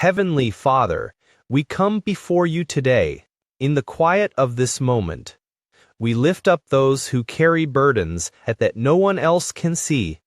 Heavenly Father, we come before you today, in the quiet of this moment. We lift up those who carry burdens that no one else can see,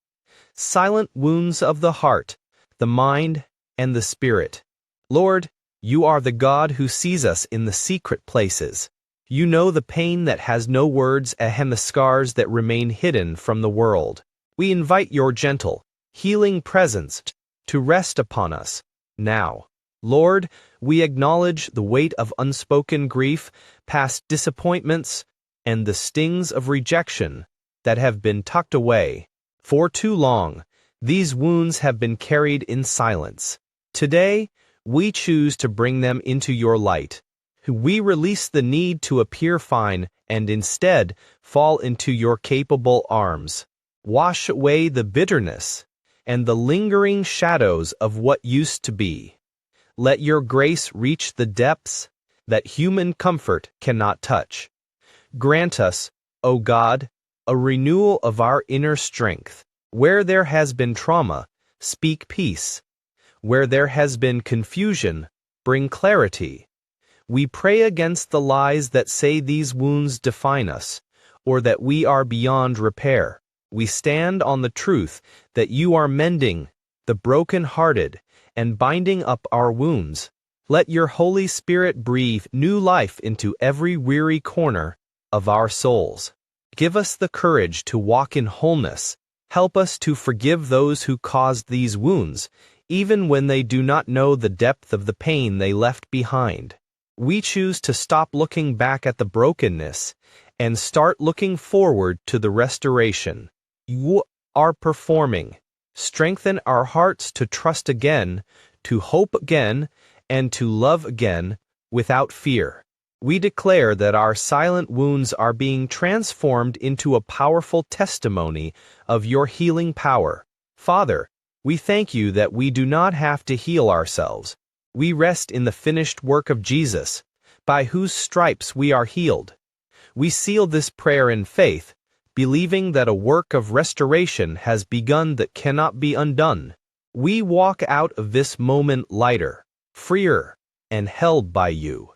silent wounds of the heart, the mind, and the spirit. Lord, you are the God who sees us in the secret places. You know the pain that has no words and the scars that remain hidden from the world. We invite your gentle, healing presence to rest upon us now. Lord, we acknowledge the weight of unspoken grief, past disappointments, and the stings of rejection that have been tucked away. For too long, these wounds have been carried in silence. Today, we choose to bring them into your light. We release the need to appear fine and instead fall into your capable arms. Wash away the bitterness and the lingering shadows of what used to be. Let your grace reach the depths that human comfort cannot touch. Grant us, O God, a renewal of our inner strength. Where there has been trauma, speak peace. Where there has been confusion, bring clarity. We pray against the lies that say these wounds define us, or that we are beyond repair. We stand on the truth that you are mending the broken-hearted and binding up our wounds. Let your Holy Spirit breathe new life into every weary corner of our souls. Give us the courage to walk in wholeness. Help us to forgive those who caused these wounds, even when they do not know the depth of the pain they left behind. We choose to stop looking back at the brokenness and start looking forward to the restoration you are performing. Strengthen our hearts to trust again, to hope again, and to love again without fear. We declare that our silent wounds are being transformed into a powerful testimony of your healing power. Father, we thank you that we do not have to heal ourselves. We rest in the finished work of Jesus, by whose stripes we are healed. We seal this prayer in faith, believing that a work of restoration has begun that cannot be undone. We walk out of this moment lighter, freer, and held by you.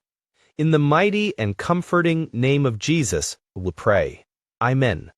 In the mighty and comforting name of Jesus, we pray. Amen.